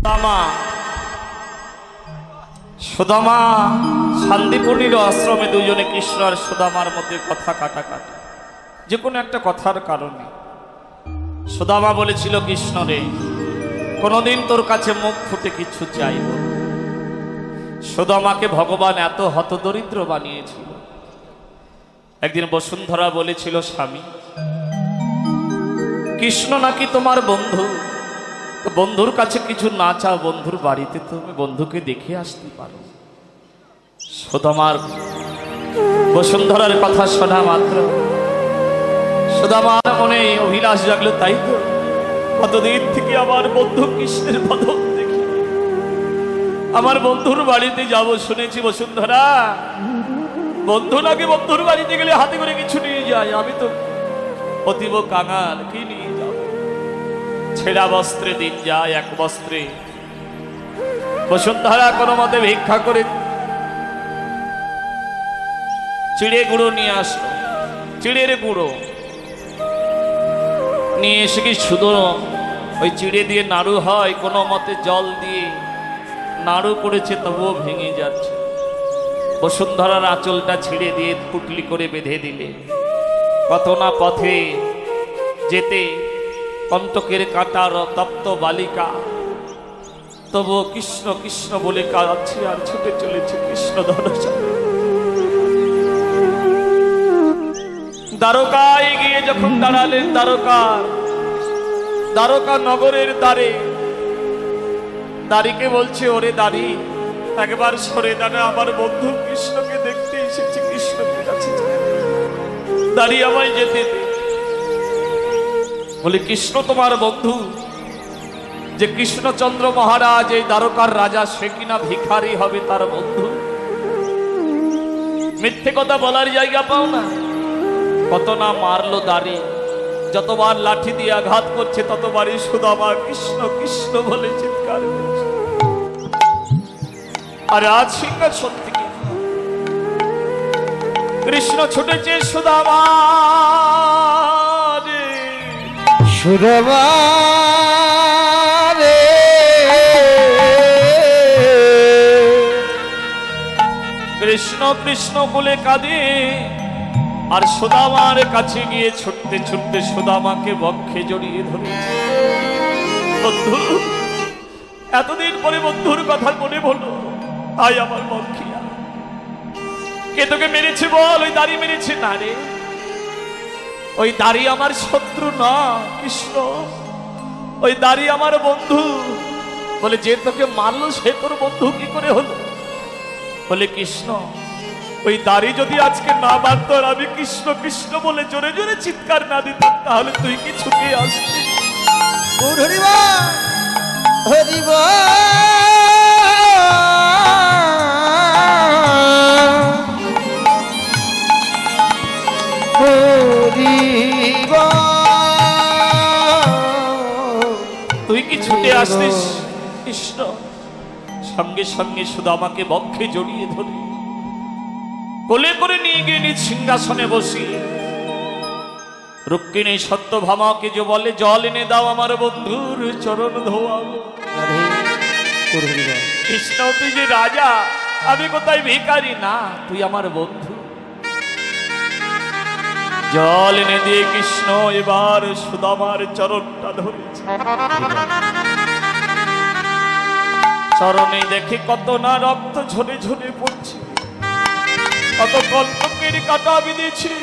সুদামা সুদামা শান্তিপূর্ণের আশ্রমে দুজনে কৃষ্ণ আর সুদামার মধ্যে কথা কাটাকাটি, যে কোনো একটা কথার কারণে। সুদামা বলেছিল, কৃষ্ণ রে, কোনোদিন তোর কাছে মুখ ফুটে কিছু চাইব। সুদামাকে ভগবান এত হতদরিদ্র বানিয়েছিল। একদিন বসুন্ধরা বলেছিল, স্বামী, কৃষ্ণ নাকি তোমার বন্ধু, তো বন্ধুর কাছে কিছু না চাও, বন্ধুর বাড়িতে তুমি বন্ধুকে দেখে আসতে পারো। সুদামার বসুন্ধরার কথা শোনা মাত্র সুদামার মনে অভিলাষ জাগলো, তাই তো কতদিন থেকে আমার বন্ধু কৃষ্ণের বদন দেখি, আমার বন্ধুর বাড়িতে যাব শুনেছি। বসুন্ধরা, বন্ধু নাকি বন্ধুর বাড়িতে গেলে হাতে করে কিছু নিয়ে যায়, আমি তো অতীব কাঙাল, কি নিয়ে যাব? ছেঁড়া বস্ত্রে দিন যায়, এক বস্ত্রে। বসুন্ধরা কোনো মতে ভিক্ষা করে চিড়ে গুঁড়ো নিয়ে আসলো। চিড়ের গুঁড়ো নিয়ে এসে কি শুধু ওই চিড়ে দিয়ে নাড়ু হয়, কোনো মতে জল দিয়ে নাড়ু করেছে, তবুও ভেঙে যাচ্ছে। বসুন্ধরার আঁচলটা ছিঁড়ে দিয়ে পুটলি করে বেঁধে দিলে। কত না পথে যেতে কণ্টকের কাঁটার তপ্ত বালিকা, তবুও কৃষ্ণ কৃষ্ণ বলে কাঁদছে আর ছুটে চলেছে কৃষ্ণ ধনুষা। দ্বারকায় গিয়ে যখন দাঁড়ালেন, দ্বারকা নগরের দ্বারে, দাড়িকে বলছে, ওরে দাড়ি, একবার সরে দাঁড়া, আমার বন্ধু কৃষ্ণকে দেখতে এসেছি, কৃষ্ণকে কাছে দাঁড়িয়ে আমায় যেতে দে। বলে, কৃষ্ণ তোমার বন্ধু? যে কৃষ্ণচন্দ্র মহারাজ এই দ্বারকার রাজা, সে কিনা ভিখারি হবে তার বন্ধু? মিথ্যে কথা বলার জায়গা পাও না। কত না মারলো দাড়ি, যতবার লাঠি দিয়ে আঘাত করছে ততবারই সুদামা কৃষ্ণ কৃষ্ণ বলে চিৎকার করছে। আর আজ সিংহাসন থেকে কৃষ্ণ ছুটেছে সুদামা রে, সুদামা রে, কৃষ্ণ কৃষ্ণ বলে কাঁদে। আর সুদামার কাছে গিয়ে ছুটতে ছুটতে সুদামাকে বক্ষে জড়িয়ে ধরেছে। বন্ধু, এতদিন পরে বন্ধুর কথা মনে বলো, আয় আমার বক্ষিয়া। কে তোকে মেরেছে বল? ওই দাড়ি মেরেছে? না রে, ওই দাড়ি আমার শত্রু না কৃষ্ণ, ওই দাড়ি আমার বন্ধু। বলে, যে তোকে মারলো সে তোর বন্ধু কি করে হলো? বলে, কৃষ্ণ, ওই দাড়ি যদি আজকে না বাঁধত আর আমি কৃষ্ণ কৃষ্ণ বলে জোরে জোরে চিৎকার না দিতাম, তাহলে তুই কি ছুটে আসবি? হরিবা হরিবা হরিবা, তুই কি ছুটে আসতিস? কৃষ্ণ সঙ্গে সঙ্গে সুদামাকে বক্ষে জড়িয়ে ধরে কোলে করে নিয়ে গিয়ে নিজ সিংহাসনে বসিয়ে রুক্মিণী সত্যভামাকে যে বলে, জল এনে দাও, আমার বন্ধুর চরণ ধোয়াবো। কৃষ্ণ, তুই যে রাজা, আমি কোথায় ভিখারি? না, তুই আমার বন্ধু। জল এনে দিয়ে কৃষ্ণ এবার সুদামার চরণটা ধরেছে। চরণে দেখে কত না রক্ত ঝরে ঝরে পড়ছে, কত কণ্টকের কাটা বিঁধেছে।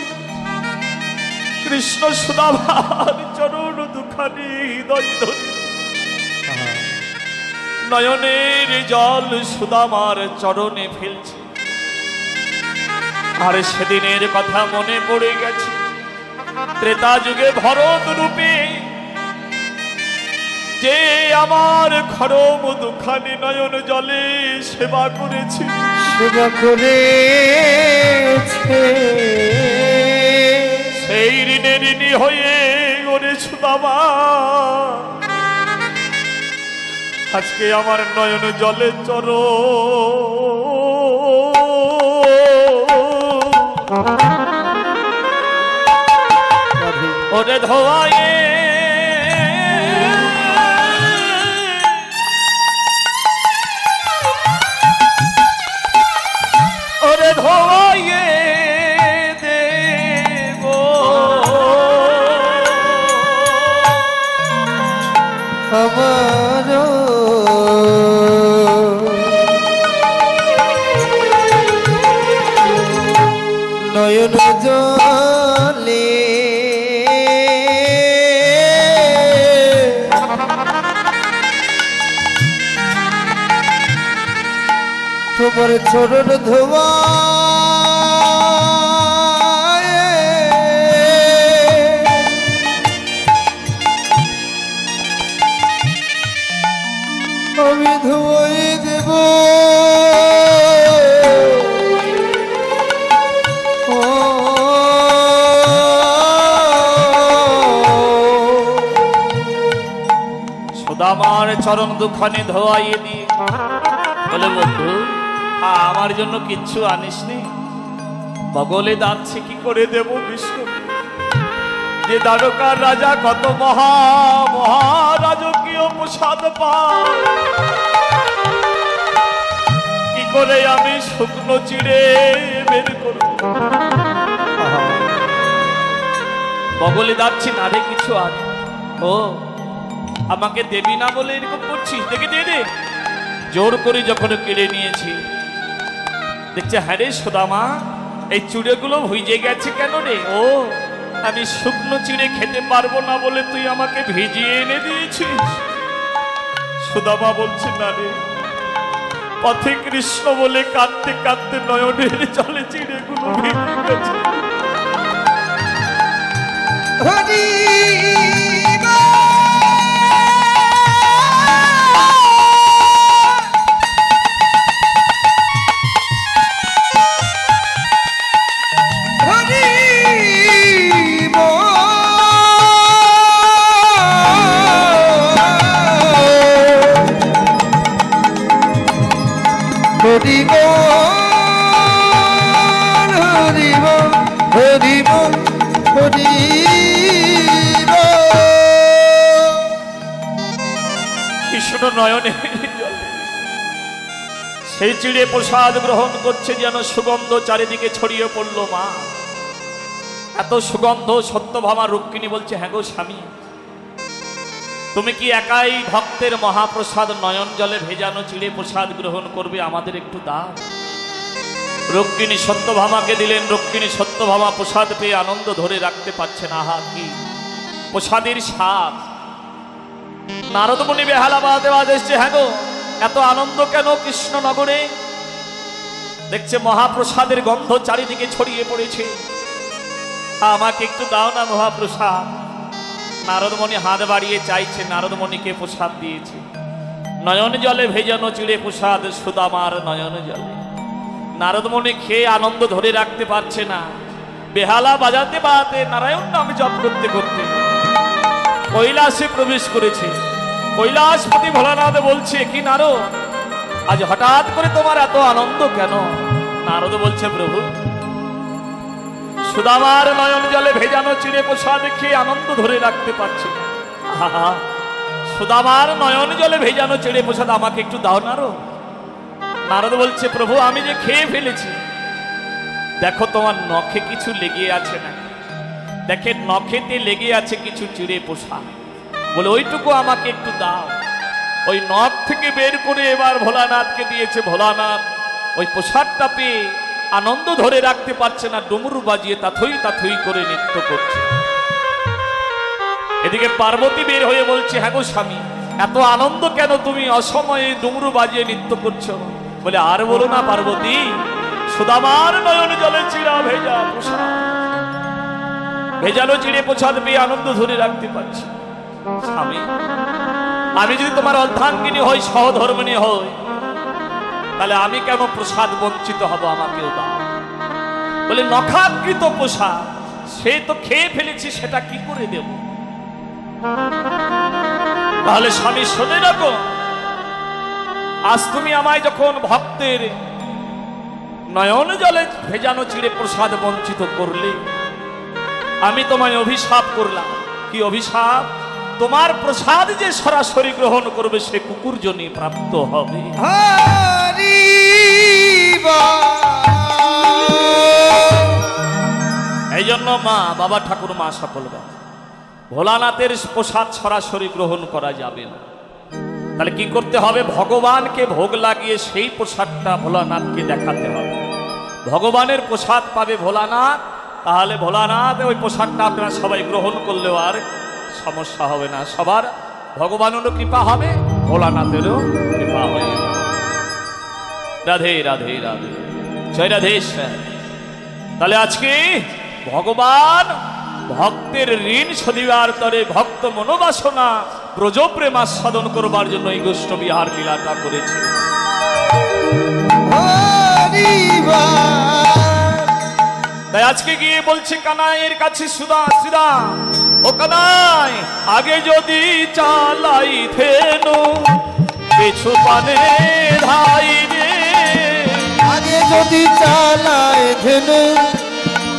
কৃষ্ণ সুদামার চরণ দুখানি হৃদয় ধরে, নয়নের জল সুদামার চরণে ফেলছে। আর সেদিনের কথা মনে পড়ে গেছে, ত্রেতা যুগে ভরত রূপে যে আমার খরম দুখানি নয়ন জলে সেবা করেছে, সেবা করেছে। সেই ঋণে ঋণী হয়ে ওরে সুদামা আজকে আমার নয়ন জলে চর ওরে ধোয়ায়ে তোমার চরণ ধোয়া আমি ধোয়াই দেব সুদামার চরণ দুখানে ধোয়াইয়ে দিয়ে বলে, বন্ধু আমার জন্য কিচ্ছু আনিসনি? বগলে যাচ্ছে কি করে দেব বিষ্ণু? যে দ্বারকার রাজা কত মহারাজকীয় প্রসাদ পায়, কি করে আমি শুকনো চিড়ে বের করব? বগলে যাচ্ছি না রে কিছু আর। ও আমাকে দেবী না বলে এরকম করছিস? দেখে দে দে। জোর করে যখন কেড়ে নিয়েছি, দেখছে হ্যাঁ রে সুদামা, এই চুড়েগুলো ভিজে গেছে কেন রে? ও আমি শুকনো চিড়ে খেতে পারবো না বলে তুই আমাকে ভিজিয়ে এনে দিয়েছিস। সুদামা বলছে, না রে, পথে কৃষ্ণ বলে কাঁদতে কাঁদতে নয়নের জলে চিড়েগুলো ভিজে গেছে। কৃষ্ণ নয়নে সেই চিড়ে প্রসাদ গ্রহণ করছে, যেন সুগন্ধ চারিদিকে ছড়িয়ে পড়লো। মা, এত সুগন্ধ! সত্যভামা রুক্মিণী বলছে, হ্যাঁ গো স্বামী, তুমি কি একাই ভক্তের মহাপ্রসাদ নয়ন জলে ভেজানো চিড়ে প্রসাদ গ্রহণ করবে? আমাদের একটু দাও। রুক্মিণী সত্যভামাকে দিলেন। রুক্মিণী সত্যভামা প্রসাদ পেয়ে আনন্দ ধরে রাখতে পারছে না। আহা, কি প্রসাদের স্বাদ! নারদমুনি বেহালা বাজাতে বাজে এসছে, হ্যাঁ গো এত আনন্দ কেন কৃষ্ণনগরে? দেখছে মহাপ্রসাদের গন্ধ চারিদিকে ছড়িয়ে পড়েছে। আমাকে একটু দাও না মহাপ্রসাদ। নারদমণি হাত বাড়িয়ে চাইছে, নারদমণিকে প্রসাদ দিয়েছে। নয়ন জলে ভেজানো চিড়ে প্রসাদ সুদামার নয়ন জলে। নারদমণি খেয়ে আনন্দ ধরে রাখতে পারছে না। বেহালা বাজাতে বাজাতে, নারায়ণ নাম জপ করতে করতে কৈলাসে প্রবেশ করেছে। কৈলাসপতি ভোলানাথ বলছে, কি নারদ, আজ হঠাৎ করে তোমার এত আনন্দ কেন? নারদ বলছে, প্রভু, সুদামার নয়ন জলে ভেজানো চিড়ে প্রসাদ খেয়ে আনন্দ ধরে রাখতে পারছি না। সুদামার নয়ন জলে ভেজানো চিড়ে প্রসাদ আমাকে একটু দাও নারদ। নারদ বলছে, প্রভু, আমি যে খেয়ে ফেলেছি, দেখো তোমার নখে কিছু লেগে আছে না? দেখে নখেতে লেগে আছে কিছু চিড়ে প্রসাদ। বলে, ওইটুকু আমাকে একটু দাও। ওই নখ থেকে বের করে এবার ভোলানাথকে দিয়েছে। ভোলানাথ ওই প্রসাদটা পেয়ে আনন্দ ধরে রাখতে পারছে না, ডুমরু বাজিয়ে তাথই তাথই করে নৃত্য করছে। এদিকে পার্বতী বের হয়ে বলছে, হ্যাঁ গো স্বামী, এত আনন্দ কেন? তুমি অসময়ে ডুমরু বাজিয়ে নৃত্য করছো। বলে, আর বলো না পার্বতী, সুদামার নয়ন জলে চিড়া ভেজা প্রসাদ, ভেজানো চিড়ে প্রসাদ পেয়ে আনন্দ ধরে রাখতে পারছি। স্বামী, আমি যদি তোমার অর্ধাঙ্গিনী হই, সহধর্মিণী হই, তাহলে আমি কেন প্রসাদ বঞ্চিত হব? আমাকেও দাও। বলে, নখাকৃত প্রসাদ, সে তো খেয়ে ফেলেছি, সেটা কি করে দেব? তাহলে স্বামী শোনে রাখো, আজ তুমি আমায় যখন ভক্তের নয়ন জলে ভেজানো চিড়ে প্রসাদ বঞ্চিত করলে, আমি তোমায় অভিশাপ করলাম। কি অভিশাপ? তোমার প্রসাদ যে সরাসরি গ্রহণ করবে সে কুকুরজনী প্রাপ্ত হবে। এই জন্য মা, বাবা, ঠাকুর, মা সকলরা, ভোলানাথের প্রসাদ সরাসরি গ্রহণ করা যাবে না। তাহলে কি করতে হবে? ভগবানকে ভোগ লাগিয়ে সেই প্রসাদটা ভোলানাথকে দেখাতে হবে। ভগবানের প্রসাদ পাবে ভোলানাথ, তাহলে ভোলানাথ ওই প্রসাদটা আপনারা সবাই গ্রহণ করলেও আর সমস্যা হবে না। সবার ভগবানেরও কৃপা হবে, ভোলানাথেরও কৃপা হয়ে যাবে। রাধে রাধে রাধে, জয় রাধেশ্বর। তাহলে আজকে ভগবান ভক্তের ঋণ শোধিবার তরে ভক্ত মনোবাসনা ব্রজপ্রেম আস্বাদন করবার জন্য এই গোষ্ঠ বিহার লীলাটা করেছে। তাই আজকে গিয়ে বলছে কানাইয়ের কাছে, সুদা সুদা ও কানাই, আগে যদি চালাই থেনু কিছু পানে ধাই রে, আগে যদি চালাই থেনু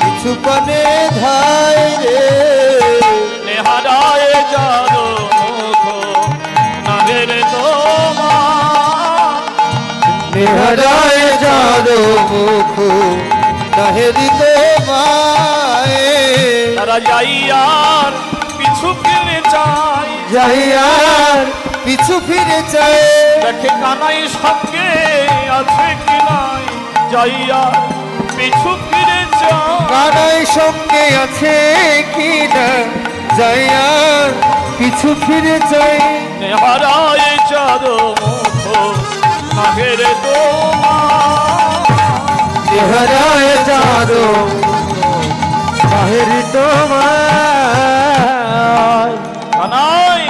কিছু পানে ধাই রে, নেহারায় যারো মুখ নাগের তোমার, নেহারায় যারো মুখ নাহেরি তোমায়, তারা যাইয়ার পিছু ফিরে চাই, যাইয়ার পিছু ফিরে চায়, দেখে কানাই সঙ্গে আছে কি নাই, যাইয়ার পিছু ফিরে চাই, কানাই সঙ্গে আছে কি না, যাইয়ার পিছু ফিরে চায়, নেহারায় যারো মুখ নাগের তোমার, নেহারায় যারো নাহেরি তোমায়। কানাই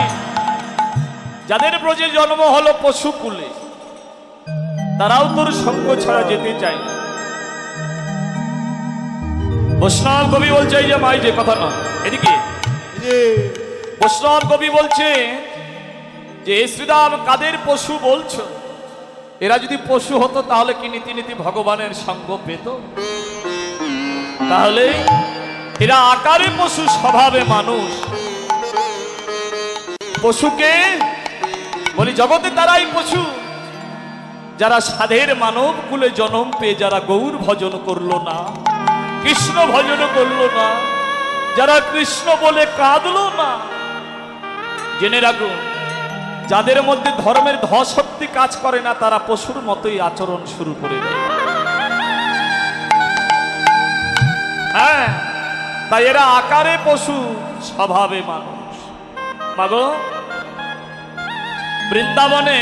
যাদের ব্রজে জন্ম হলো পশুকুলে, তারাও তোর সঙ্গ ছাড়া যেতে চায় না। বৈষ্ণব কবি বলছে, এই যে মাই যে কথা নয়, এদিকে বৈষ্ণব কবি বলছে যে শ্রীরাম কাদের পশু বলছো, এরা যদি পশু হতো তাহলে কি নীতি নীতি ভগবানের সঙ্গ পেত? তাহলে এরা আকারে পশু, স্বভাবে মানুষ। পশুকে বলি জগতে তারাই পশু যারা সাধের মানব কুলে জন্ম পেয়ে যারা গৌর ভজন করলো না, কৃষ্ণ ভজন করলো না, যারা কৃষ্ণ বলে কাঁদলো না। জেনে রাখুন, যাদের মধ্যে ধর্মের ধশক্তি কাজ করে না তারা পশুর মতোই আচরণ শুরু করে দেয়। হ্যাঁ, তাই এরা আকারে পশু, স্বভাবে মানুষ। মাগো, বৃন্দাবনে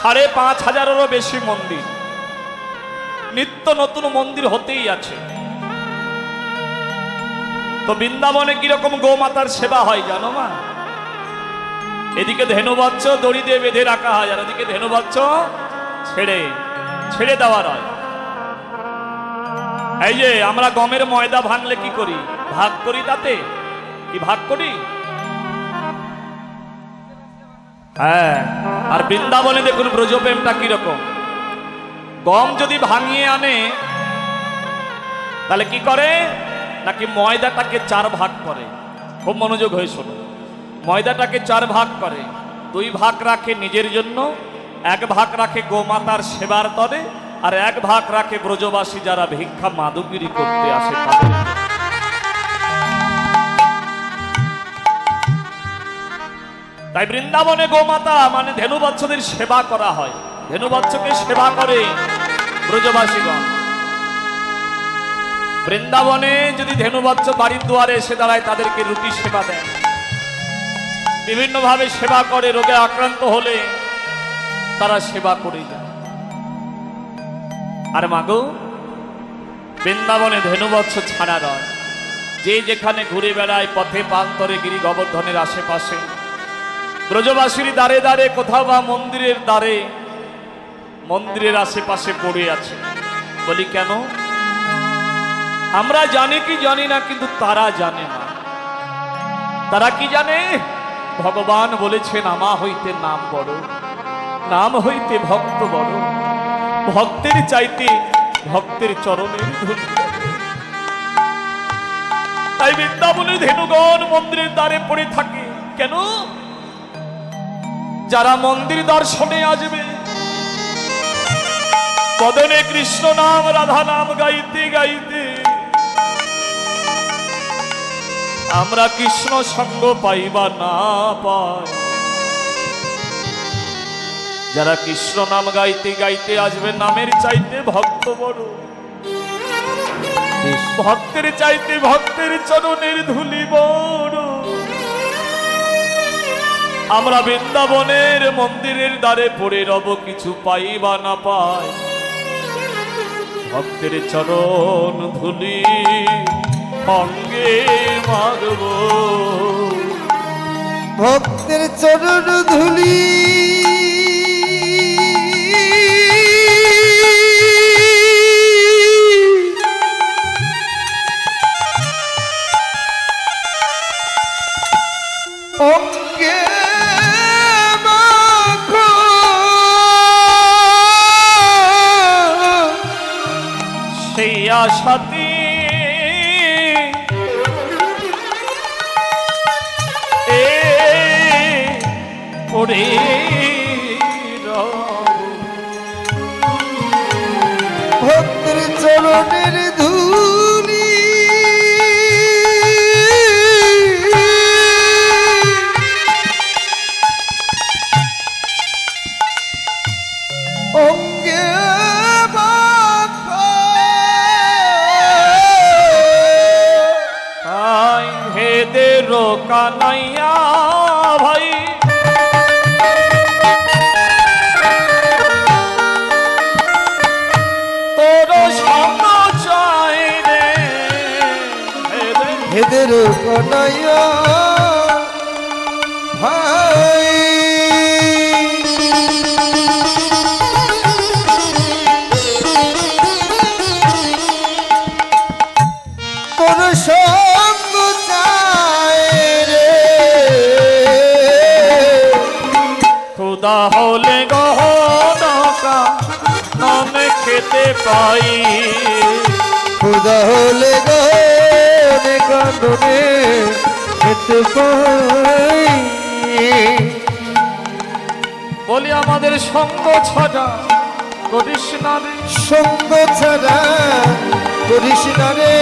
৫,৫০০-এরও বেশি মন্দির, নিত্য নতুন মন্দির হতেই আছে। তো বৃন্দাবনে কিরকম গোমাতার সেবা হয় জানো মা? এদিকে ধেনু বাচ্চ দড়ি দিয়ে বেঁধে রাখা হয়, আর ওদিকে ধেনু বাচ্চ ছেড়ে ছেড়ে দেওয়ার হয়। এই যে আমরা গমের ময়দা ভাঙলে কি করি? ভাগ করি, তাতে কি ভাগ করি? হ্যাঁ, আর বৃন্দাবনে দেখুন ব্রজপ্রেমটা কিরকম। গম যদি ভাঙিয়ে আনে তাহলে কি করে, নাকি ময়দাটাকে ৪ ভাগ করে। খুব মনোযোগ হয়ে শোনো, ময়দাটাকে ৪ ভাগ করে। 2 ভাগ রাখে নিজের জন্য, 1 ভাগ রাখে গোমাতার সেবার তরে, আর 1 ভাগ রাখে ব্রজবাসী যারা ভিক্ষা মাদুগিরি করতে আসে তাদের। তাই বৃন্দাবনে গোমাতা মানে ধেনু বাচ্চাদের সেবা করা হয়, ধেনু বাচ্চাকে সেবা করে ব্রজবাসীগণ। বৃন্দাবনে যদি ধেনু বাচ্চা বাড়ির দুয়ারে এসে দাঁড়ায় তাদেরকে রুটি সেবা দেয়, বিভিন্ন ভাবে সেবা করে। রোগে আক্রান্ত হলে তারা সেবা করে যায়। আর মাগো, বৃন্দাবনে ধেনুবৎস ছাড়া নয়, যে যেখানে ঘুরে বেড়ায় পথে প্রান্তরে গিরি গোবর্ধনের আশেপাশে, ব্রজবাসীর দ্বারে দ্বারে, কোথাও বা মন্দিরের দ্বারে, মন্দিরের আশেপাশে পড়ে আছে। বলি কেন? আমরা জানি কি জানি না, কিন্তু তারা জানে না। তারা কি জানে? ভগবান বলেছেন, আমা হইতে নাম বড়, নাম হইতে ভক্ত বড়, ভক্তের চাইতে ভক্তের চরণের ধুলি। তাই বৃন্দাবনে ধেনুগণ মন্দিরের দ্বারে পড়ে থাকে। কেন? যারা মন্দির দর্শনে আসবে, বদনে কৃষ্ণ নাম রাধা নাম গাইতে গাইতে আমরা কৃষ্ণ সঙ্গ পাইবা না পাই। যারা কৃষ্ণ নাম গাইতে গাইতে আসবে, নামের চাইতে ভক্ত বড়, ভক্তের চাইতে ভক্তের চরণের ধুলি বড়। আমরা বৃন্দাবনের মন্দিরের দ্বারে পড়ে রব, কিছু পাই বা না পাই, ভক্তের চরণ ধুলি অঙ্গে মারব। ভক্তের চরণ ধুলি অঙ্গে মাখো, সেই আশাতে পড়ে ভক্তের চরণের ধুলি অঙ্গে মাখো। আই হেদে রোকানাইয়া ভাই, তোর সঙ্গ চাই রে হেদের কনাইয়া ভাই, তোর সঙ্গ চাই রে, খুদা হলে গহনকা ননে খেতে পাই, খুদা হলে গনে কাননে খেতে পাই। বলি আমাদের সঙ্গ ছাড়া করিস না রে, সঙ্গ ছাড়া করিস না রে,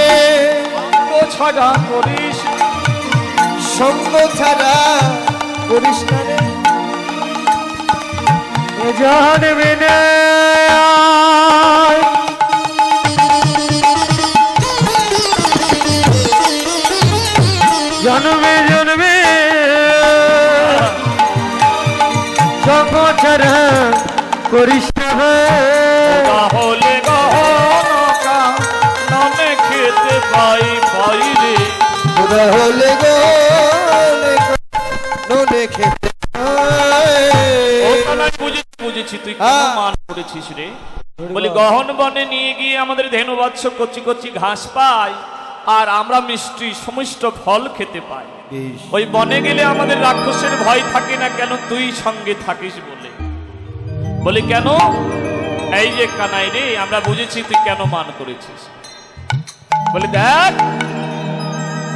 সঙ্গ ছাড়া করিস না। সঙ্গ ছাড়া করিস না রে। জানবে না জন্মে জন্মে সঙ্গ ছাড়া করিস না রে, তাহলে গহনকা ননে খেতে পাই পাই রে, খুদা হলে গনে কাননে খেতে পাই। বুঝেছি তুই কেন মান করেছিস রে। বলি গহন বনে নিয়ে গিয়ে আমাদের ধেনু বৎস কচি কচি ঘাস পাই, আর আমরা মিষ্টি সমিষ্ট ফল খেতে পাই। ওই বনে গেলে আমাদের রাক্ষসের ভয় থাকে না কেন, তুই সঙ্গে থাকিস বলে। বলি কেন? এই যে কানাই রে, আমরা বুঝেছি তুই কেন মান করেছিস। বলি দেখ,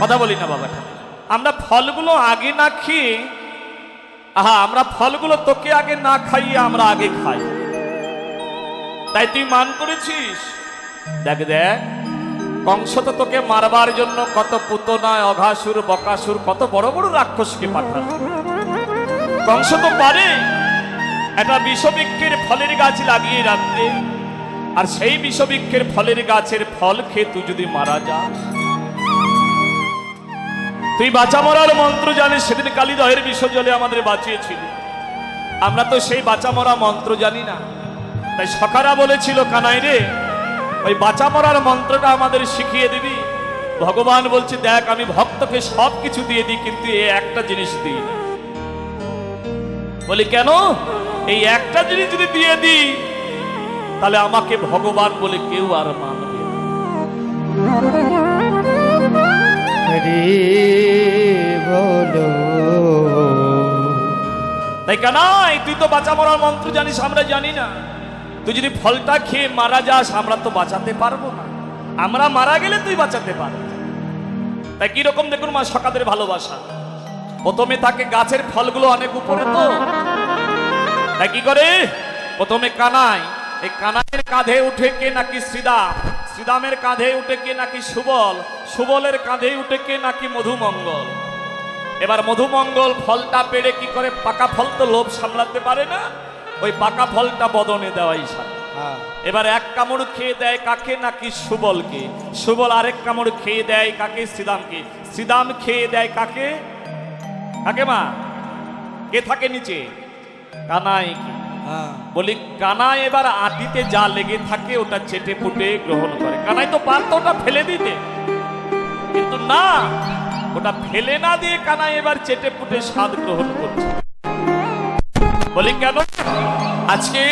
কথা বলি না বাবাটা, আমরা ফলগুলো আগে না খেয়ে, আমরা ফলগুলো তোকে আগে না খাইয়ে আমরা আগে খাই, তাই তুই মান করেছিস। দেখ দেখ, কংস তো তোকে মারবার জন্য কত পুতনা, অঘাসুর, বকাসুর, কত বড় বড় রাক্ষসকে পাঠাল। কংস তো পারে একটা বিষবৃক্ষের ফলের গাছ লাগিয়ে রাখতে, আর সেই বিষবৃক্ষের ফলের গাছের ফল খেয়ে তুই যদি মারা যাস। তুই বাঁচা মরার মন্ত্র জানিস, সেদিন কালীদহের বিসর্জনে আমাদের বাঁচিয়েছিল। আমরা তো সেই বাঁচা মরা মন্ত্র জানি না, তাই সখারা বলেছিল কানাই রে, ওই বাঁচা মরার মন্ত্রটা আমাদের শিখিয়ে দিবি। ভগবান বলছে দেখ, আমি ভক্তকে সব কিছু দিয়ে দিই, কিন্তু এই একটা জিনিস দিই না। বলি কেন? এই একটা জিনিস যদি দিয়ে দিই, তাহলে আমাকে ভগবান বলে কেউ আর মানবে না। বলো তাই কানাই, তুই তো বাঁচা মরার মন্ত্র জানিস, আমরা জানি না। তুই যদি ফলটা খেয়ে মারা যাস, আমরা তো বাঁচাতে পারবো না। আমরা মারা গেলে তুই বাঁচাতে পারবি। তাই কিরকম দেখুন মা সকাদের ভালোবাসা, প্রথমে তাকে গাছের ফলগুলো অনেক উপরে, তো তাই কি করে প্রথমে কানাই, এই কানাইয়ের কাঁধে উঠে কে নাকি শ্রীদাম, শ্রীদামের কাঁধে উঠে কে নাকি সুবল, সুবলের কাঁধে উঠে কে নাকি মধুমঙ্গল। এবার মধুমঙ্গল ফলটা পেড়ে কি করে, পাকা ফল তো লোভ সামলাতে পারে না, ওই পাকা ফলটা বদনে দেওয়াই সাথে। এবার এক কামড় খেয়ে দেয় কাকে নাকি সুবলকে, সুবল আরেক কামড় খেয়ে দেয় কাকে, শ্রীদামকে, শ্রীদাম খেয়ে দেয় কাকে, কাকে মা, কে থাকে নিচে? কানাই। বলি কানাই এবার আটিতে যা লেগে থাকে ওটা চেটে পুটে গ্রহণ করে। কানাই তো পারতো ওটা ফেলে দিতে, কিন্তু না, ওটা ফেলে না দিয়ে কানাই এবার চেটে পুটে স্বাদ গ্রহণ করছে। বলি কেন? আজকে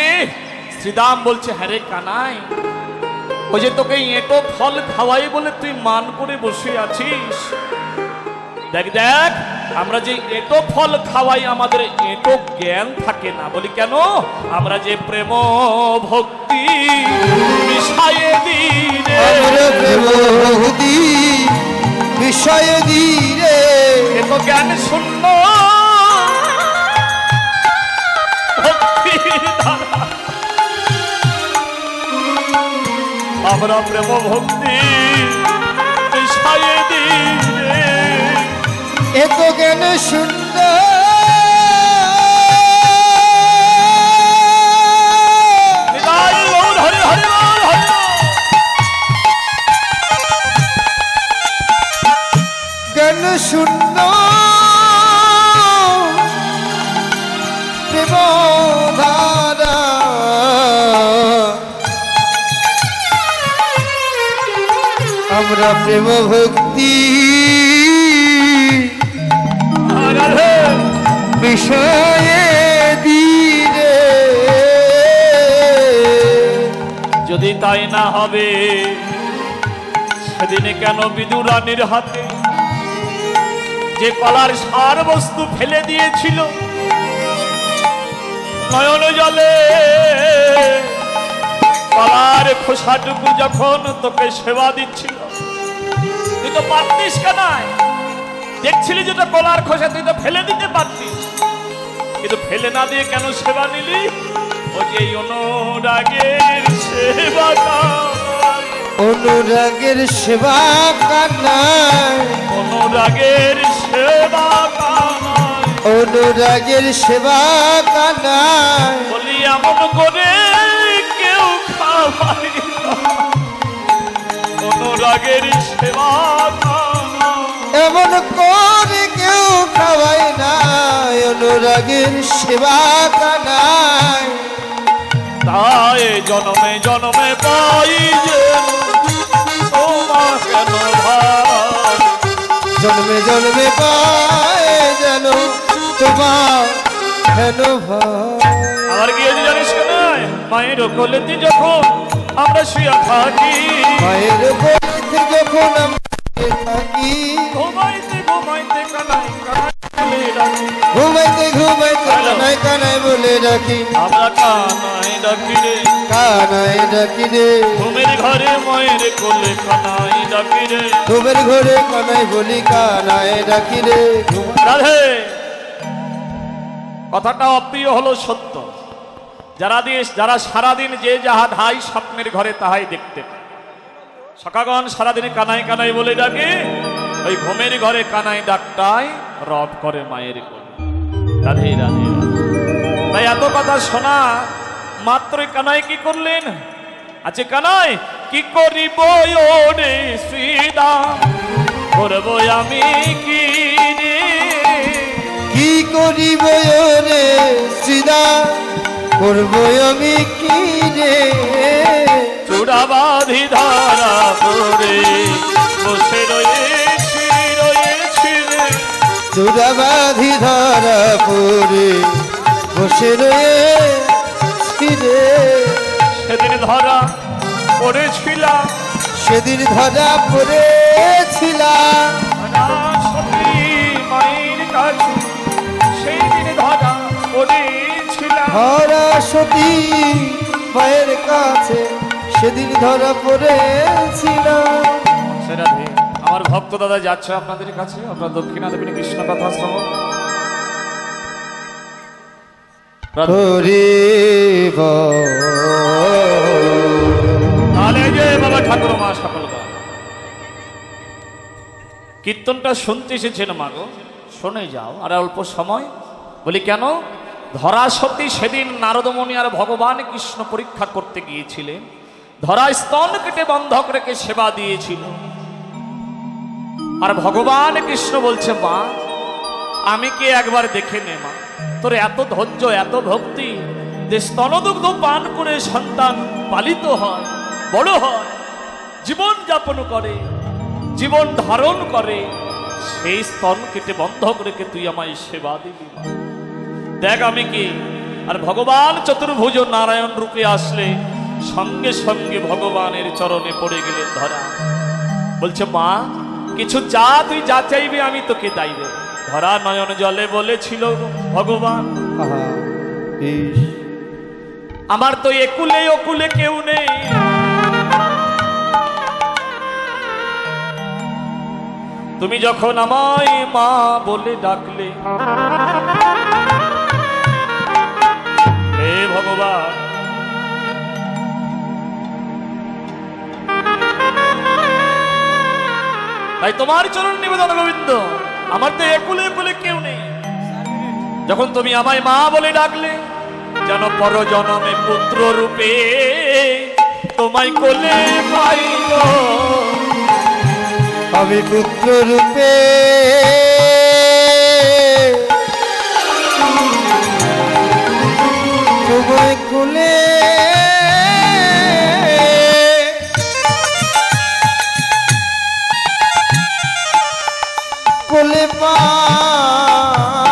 শ্রীদাম বলছে, হ্যাঁ রে কানাই, ওই যে তোকে এঁটো ফল খাওয়াই বলে তুই মান করে বসে আছিস, দেখ দেখ আমরা যে এঁটো ফল খাওয়াই আমাদের এঁটো জ্ঞান থাকে না। বলি কেন? আমরা যে প্রেম ভক্তি মিশায়ে দিই রে, আমরা প্রেম ভক্তি মিশায়ে দিই রে, এত জ্ঞান শূন্য ভক্তি ধারা, আমরা প্রেম ভক্তি মিশায়ে দিই রে, এত জ্ঞান শূন্য হরি হরি হরি হরি। জ্ঞান শূন্য প্রেম ধারা, আমরা প্রেম ভক্তি বিষয়ে দিরে। যদি তাই না হবে, সেদিনে কেন বিদুর রানীর হাতে যে কলার সার বস্তু ফেলে দিয়েছিল, নয়ন জলে কলার খোসাটুকু যখন তোকে সেবা দিচ্ছিল, তুই তো পারতিস কানাই, দেখছিলি যেটা কলার খোসা, তুই তো ফেলে দিতে পারতিস, কিন্তু ফেলে না দিয়ে কেন সেবা নিলি? ও যে অনুরাগের সেবা, অনুরাগের সেবা কানাই, অনুরাগের সেবা কানাই, অনুরাগের সেবা কানাই, বলি এমন করে কেউ খাওয়াই না, অনুরাগের সেবা কানাই, এমন করে কেউ খাওয়াই না, অনুরাগের সেবা কানাই, তাই জনমে জনমে পাই যে তোমার কেন ভাই, জন্মে জন্মে পায় যেন তোমার কেন ভাই। আমার গিয়েছি জানিস কেন? মায়ের কোলেতে যখন আমরা শুয়ে থাকি, মায়ের কোলে যখন আমরা থাকি, ঘুমাইতে ঘুমাইতে কানাই কানাই বলে ডাকি, ঘুমাইতে ঘুমাইতে কানাই কানাই বলে ডাকি, আমরা কানাই ডাকি রে, কানাই ডাকি রে, ঘুমের ঘরে মায়ের কোলে কানাই ডাকি রে, ঘুমের ঘরে কানাই বলি কানাই ডাকি রে। রাধে। কথাটা অপ্রিয় হলো সত্য। যারা সারাদিন যে যাহা ধাই স্বপ্নের ঘরে তাহাই দেখতে পায়। সখাগণ সারাদিন কানাই কানাই বলে ডাকে, ওই ঘুমের ঘরে কানাই ডাকটাই রব করে মায়ের কোলে। রাধে রাধে। তাই এত কথা শোনা মাত্রই কানাই কি করলেন? আচ্ছা কানাই কি করিব রে শ্রীদাম, করবো আমি কি রে, কি করিব রে শ্রীদা, করব আমি কি রে, চূড়াবাধি ধারা পরে বসে রয়েছি রয়েছি রে, চূড়াবাধি ধরা পড়ে বসে রয়েছি রে, সেদিন ধরা পড়েছিলাম, সেদিন ধরা পড়েছিলাম, সতী মায়ের কাছে সেই দিন ধরা পড়েছিলাম, ধরা সতী মায়ের কাছে সেদিন ধরা পড়েছিলাম। রাধে। আমার ভক্ত দাদা যাচ্ছে আপনাদের কাছে, আপনার দক্ষিণা দেবেন কৃষ্ণ কথা শ্রবণ। হরি তাহলে যে বাবা ঠাকুর মা সকল কীর্তনটা শুনতে এসেছেন মা গো, শুনে যাও আর অল্প সময়। বলি কেন? ধরা সতী সেদিন নারদমণি আর ভগবান কৃষ্ণ পরীক্ষা করতে গিয়েছিলেন, ধরা স্তন কেটে বন্ধক রেখে সেবা দিয়েছিল, আর ভগবান কৃষ্ণ বলছে মা আমি কি একবার দেখে নে মা, তোর এত ধৈর্য, এত ভক্তি, যে স্তনদুগ্ধ পান করে সন্তান পালিত হয়, বড় হয়, জীবন যাপন করে, জীবন ধারণ করে, সেই স্তন কেটে বন্ধ করে তুই আমায় সেবা দিবি। দেখ আমি কি। আর ভগবান চতুর্ভুজ নারায়ণ রূপে আসলে সঙ্গে সঙ্গে ভগবানের চরণে পড়ে গেলেন ধরা। বলছে মা কিছু চা, তুই যা চাইবে আমি তোকে দাইবে। ধরা নয়ন জলে বলেছিল ভগবান আহা, ইস, আমার তো একুলে ওকুলে কেউ নেই, তুমি যখন আমায় মা বলে ডাকলে, হে ভগবান তাই তোমার চরণ নিবেদন গোবিন্দ, আমার তো একুলে একুলে কেউ নেই, যখন তুমি আমায় মা বলে ডাকলে, যেন পর জনমে পুত্র রূপে তোমায় কোলে পাইব, আমি পুত্র রূপে তোমায় কোলে কোলে পাইব।